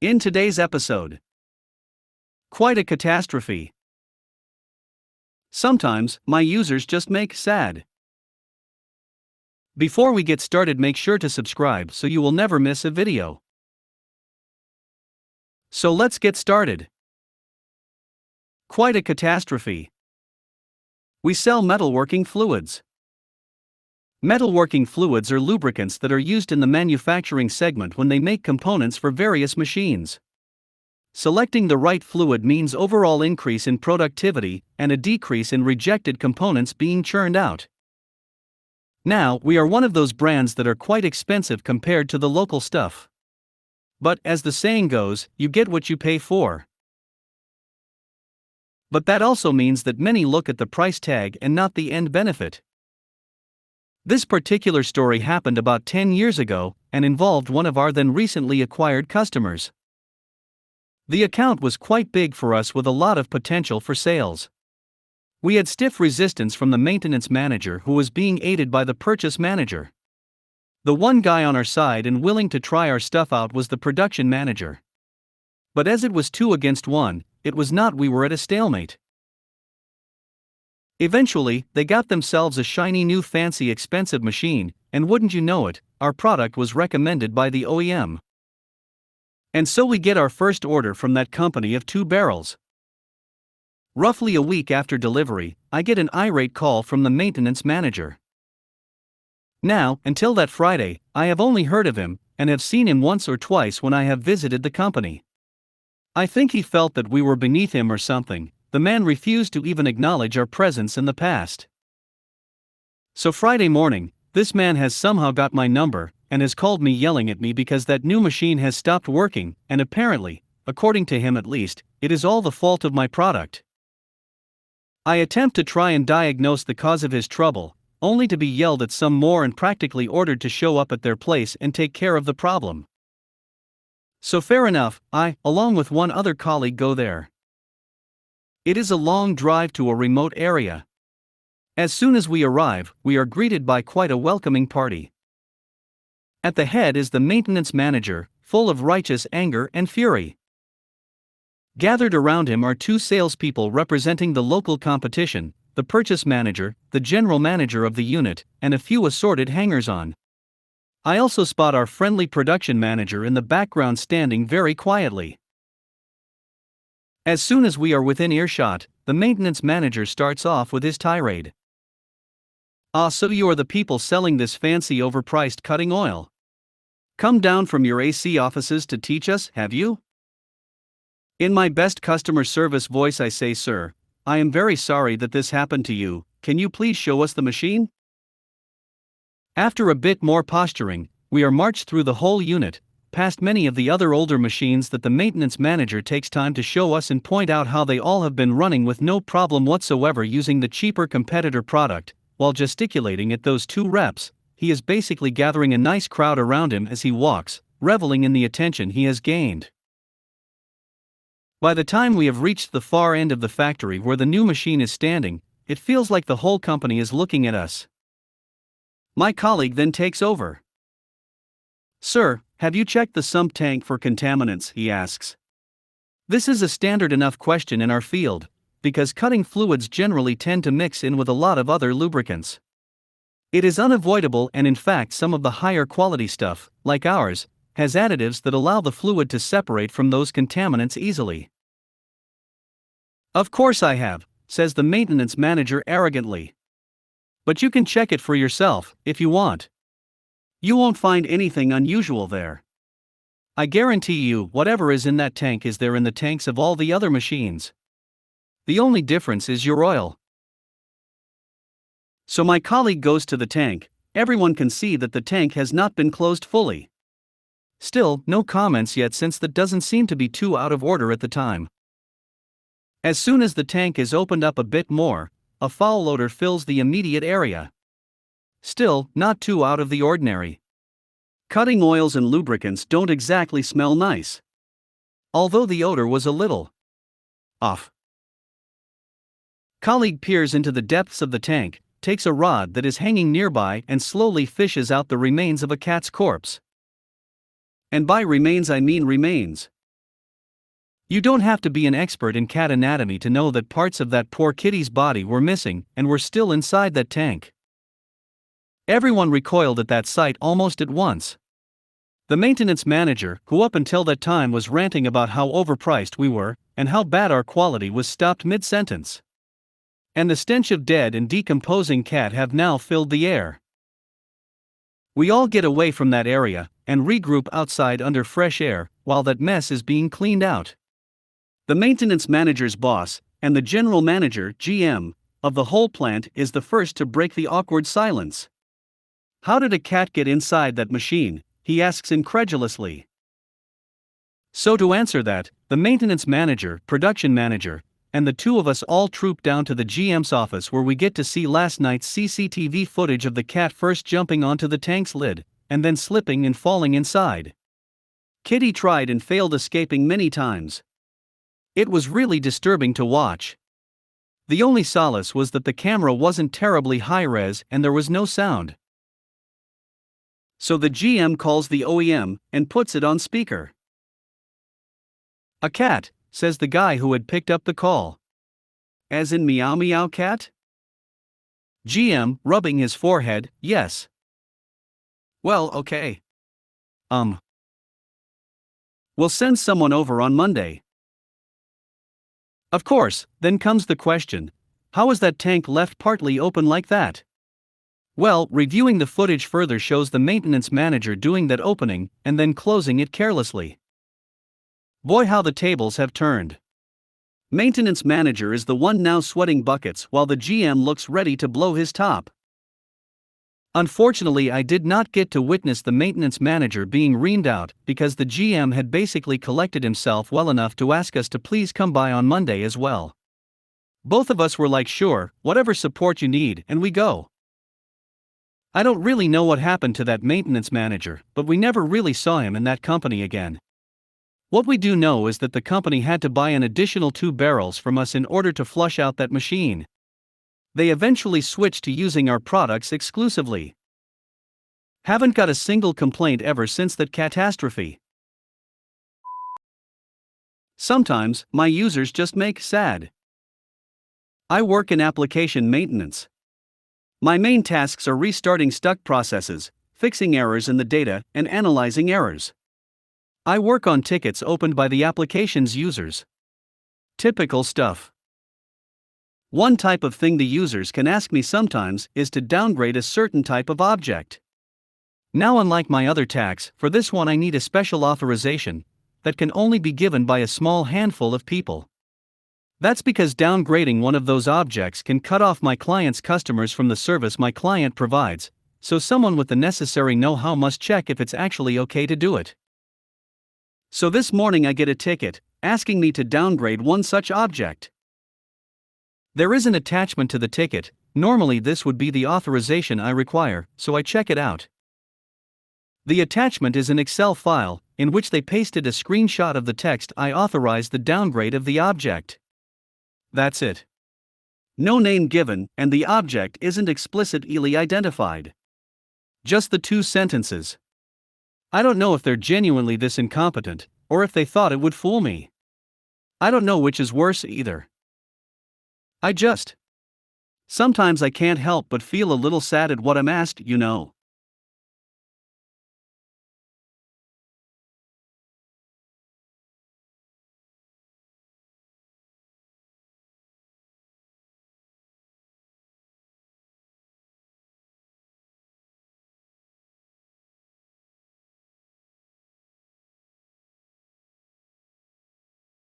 In today's episode, quite a catastrophe. Sometimes, my users just make sad. Before we get started, make sure to subscribe so you will never miss a video. So let's get started. Quite a catastrophe. We sell metalworking fluids. Metalworking fluids are lubricants that are used in the manufacturing segment when they make components for various machines. Selecting the right fluid means overall increase in productivity and a decrease in rejected components being churned out. Now, we are one of those brands that are quite expensive compared to the local stuff. But, as the saying goes, you get what you pay for. But that also means that many look at the price tag and not the end benefit. This particular story happened about 10 years ago and involved one of our then recently acquired customers. The account was quite big for us with a lot of potential for sales. We had stiff resistance from the maintenance manager who was being aided by the purchase manager. The one guy on our side and willing to try our stuff out was the production manager. But as it was 2 against 1, it was not we were at a stalemate. Eventually, they got themselves a shiny new fancy expensive machine, and wouldn't you know it, our product was recommended by the OEM. And so we get our first order from that company of 2 barrels. Roughly a week after delivery, I get an irate call from the maintenance manager. Now, until that Friday, I have only heard of him, and have seen him once or twice when I have visited the company. I think he felt that we were beneath him or something. The man refused to even acknowledge our presence in the past. So Friday morning, this man has somehow got my number, and has called me yelling at me because that new machine has stopped working, and apparently, according to him at least, it is all the fault of my product. I attempt to try and diagnose the cause of his trouble, only to be yelled at some more and practically ordered to show up at their place and take care of the problem. So fair enough, I, along with one other colleague, go there. It is a long drive to a remote area. As soon as we arrive, we are greeted by quite a welcoming party. At the head is the maintenance manager, full of righteous anger and fury. Gathered around him are 2 salespeople representing the local competition, the purchase manager, the general manager of the unit, and a few assorted hangers-on. I also spot our friendly production manager in the background standing very quietly. As soon as we are within earshot, the maintenance manager starts off with his tirade. "Ah, so you are the people selling this fancy overpriced cutting oil. Come down from your AC offices to teach us, have you?" In my best customer service voice I say, "Sir, I am very sorry that this happened to you, can you please show us the machine?" After a bit more posturing, we are marched through the whole unit, past many of the other older machines that the maintenance manager takes time to show us and point out how they all have been running with no problem whatsoever using the cheaper competitor product. While gesticulating at those 2 reps, he is basically gathering a nice crowd around him as he walks, reveling in the attention he has gained. By the time we have reached the far end of the factory where the new machine is standing, it feels like the whole company is looking at us. My colleague then takes over. "Sir, have you checked the sump tank for contaminants?" he asks. This is a standard enough question in our field, because cutting fluids generally tend to mix in with a lot of other lubricants. It is unavoidable, and in fact some of the higher quality stuff, like ours, has additives that allow the fluid to separate from those contaminants easily. "Of course I have," says the maintenance manager arrogantly. "But you can check it for yourself, if you want. You won't find anything unusual there. I guarantee you whatever is in that tank is there in the tanks of all the other machines. The only difference is your oil." So my colleague goes to the tank. Everyone can see that the tank has not been closed fully. Still, no comments yet since that doesn't seem to be too out of order at the time. As soon as the tank is opened up a bit more, a foul odor fills the immediate area. Still, not too out of the ordinary. Cutting oils and lubricants don't exactly smell nice. Although the odor was a little off. Colleague peers into the depths of the tank, takes a rod that is hanging nearby and slowly fishes out the remains of a cat's corpse. And by remains I mean remains. You don't have to be an expert in cat anatomy to know that parts of that poor kitty's body were missing and were still inside that tank. Everyone recoiled at that sight almost at once. The maintenance manager, who up until that time was ranting about how overpriced we were and how bad our quality was, stopped mid-sentence. And the stench of dead and decomposing cat have now filled the air. We all get away from that area and regroup outside under fresh air while that mess is being cleaned out. The maintenance manager's boss, and the general manager (GM) of the whole plant, is the first to break the awkward silence. "How did a cat get inside that machine?" he asks incredulously. So to answer that, the maintenance manager, production manager, and the two of us all troop down to the GM's office, where we get to see last night's CCTV footage of the cat first jumping onto the tank's lid, and then slipping and falling inside. Kitty tried and failed, escaping many times. It was really disturbing to watch. The only solace was that the camera wasn't terribly high-res and there was no sound. So the GM calls the OEM and puts it on speaker. "A cat," says the guy who had picked up the call. "As in meow meow cat?" GM, rubbing his forehead, "Yes." "Well, okay. We'll send someone over on Monday." Of course, then comes the question, how was that tank left partly open like that? Well, reviewing the footage further shows the maintenance manager doing that opening and then closing it carelessly. Boy, how the tables have turned. Maintenance manager is the one now sweating buckets while the GM looks ready to blow his top. Unfortunately, I did not get to witness the maintenance manager being reamed out because the GM had basically collected himself well enough to ask us to please come by on Monday as well. Both of us were like, "Sure, whatever support you need," and we go. I don't really know what happened to that maintenance manager, but we never really saw him in that company again. What we do know is that the company had to buy an additional 2 barrels from us in order to flush out that machine. They eventually switched to using our products exclusively. Haven't got a single complaint ever since that catastrophe. Sometimes, my users just make sad. I work in application maintenance. My main tasks are restarting stuck processes, fixing errors in the data, and analyzing errors. I work on tickets opened by the application's users. Typical stuff. One type of thing the users can ask me sometimes is to downgrade a certain type of object. Now, unlike my other tasks, for this one I need a special authorization that can only be given by a small handful of people. That's because downgrading one of those objects can cut off my client's customers from the service my client provides, so someone with the necessary know-how must check if it's actually okay to do it. So this morning I get a ticket asking me to downgrade one such object. There is an attachment to the ticket. Normally this would be the authorization I require, so I check it out. The attachment is an Excel file, in which they pasted a screenshot of the text "I authorize the downgrade of the object." That's it. No name given, and the object isn't explicitly identified. Just the 2 sentences. I don't know if they're genuinely this incompetent, or if they thought it would fool me. I don't know which is worse either. Sometimes I can't help but feel a little sad at what I'm asked, you know.